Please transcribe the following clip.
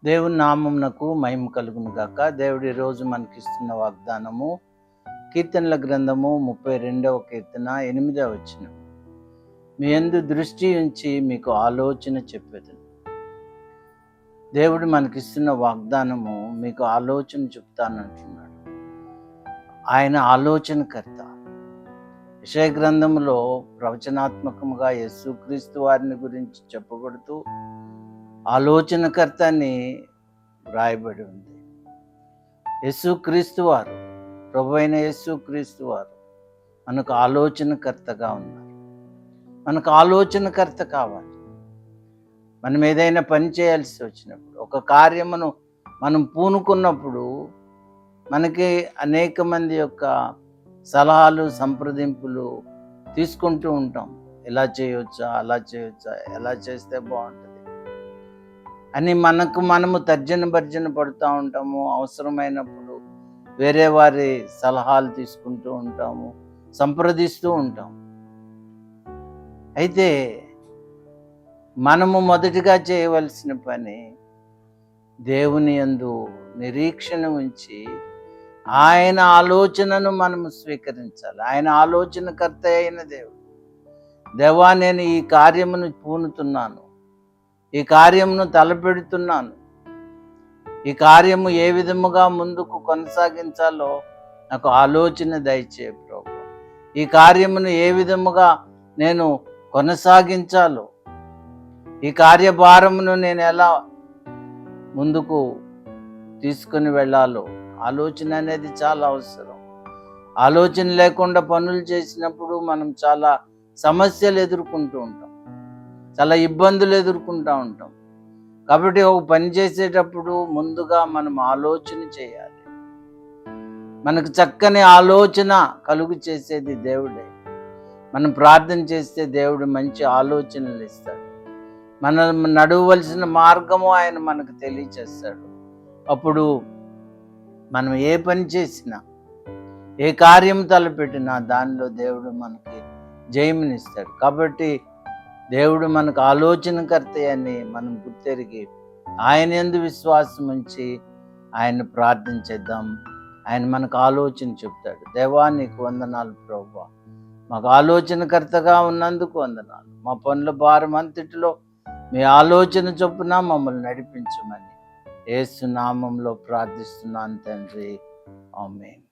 దేవుని నామమునకు మహిమ కలుగును గాక. దేవుడు ఈరోజు మనకిస్తున్న వాగ్దానము కీర్తనల గ్రంథము 32వ కీర్తన 8వ వచనం. మీ యందు దృష్టి ఉంచి మీకు ఆలోచన చెప్పేదను. దేవుడు మనకిస్తున్న వాగ్దానము మీకు ఆలోచన చెప్తానంటున్నాడు. ఆయన ఆలోచనకర్త. యెషయా గ్రంథములో ప్రవచనాత్మకముగా యేసుక్రీస్తు వారిని గురించి చెప్పబడుతూ ఆలోచనకర్త అని వ్రాయబడి ఉంది. యేసుక్రీస్తు వారు, ప్రభువైన యేసుక్రీస్తు వారు మనకు ఆలోచనకర్తగా ఉన్నారు. మనకు ఆలోచనకర్త కావాలి. మనం ఏదైనా పని చేయాల్సి వచ్చినప్పుడు, ఒక కార్యమును మనం పూనుకున్నప్పుడు మనకి అనేక మంది యొక్క సలహాలు, సంప్రదింపులు తీసుకుంటూ ఉంటాం. ఇలా చేయవచ్చా, అలా చేయవచ్చా, ఎలా చేస్తే బాగుంటుంది అని మనము తర్జన భర్జన పడుతూ ఉంటాము. అవసరమైనప్పుడు వేరే వారి సలహాలు తీసుకుంటూ ఉంటాము, సంప్రదిస్తూ ఉంటాం. అయితే మనము మొదటిగా చేయవలసిన పని దేవుని యందు నిరీక్షణ ఉంచి ఆయన ఆలోచనను మనము స్వీకరించాలి. ఆయన ఆలోచనకర్త అయిన దేవుడు. దేవా, నేను ఈ కార్యమును పూనుతున్నాను, ఈ కార్యమును తలపెడుతున్నాను, ఈ కార్యము ఏ విధముగా ముందుకు కొనసాగించాలో నాకు ఆలోచన దయచేయ ప్రభు. ఈ కార్యమును ఏ విధముగా నేను కొనసాగించాలో, ఈ కార్యభారమును నేను ఎలా ముందుకు తీసుకుని వెళ్ళాలో ఆలోచన అనేది చాలా అవసరం. ఆలోచన లేకుండా పనులు చేసినప్పుడు మనం చాలా సమస్యలు ఎదుర్కొంటూ ఉంటాం, చాలా ఇబ్బందులు ఎదుర్కొంటూ ఉంటాం. కాబట్టి ఒక పని చేసేటప్పుడు ముందుగా మనం ఆలోచన చేయాలి. మనకు చక్కని ఆలోచన కలుగు చేసేది దేవుడే. మనం ప్రార్థన చేస్తే దేవుడు మంచి ఆలోచనలు ఇస్తాడు. మనం నడవలసిన మార్గము ఆయన మనకు తెలియచేస్తాడు. అప్పుడు మనం ఏ పని చేసినా, ఏ కార్యం తలపెట్టినా దానిలో దేవుడు మనకి జయమునిస్తాడు. కాబట్టి దేవుడు మనకు ఆలోచనకర్త అని మనం గుర్తెరిగి ఆయన యందు విశ్వాసం ఉంచి ఆయన ప్రార్థన చేద్దాం. ఆయన మనకు ఆలోచన చెప్తాడు. దేవా, నీకు వందనాలు ప్రభువా, మాకు ఆలోచనకర్తగా ఉన్నందుకు వందనాలు. మా పనుల భారం అంతటిలో మీ ఆలోచన చొప్పున మమ్మల్ని నడిపించమని యేసు నామంలో ప్రార్థిస్తున్నాను తండ్రి. ఆమేన్.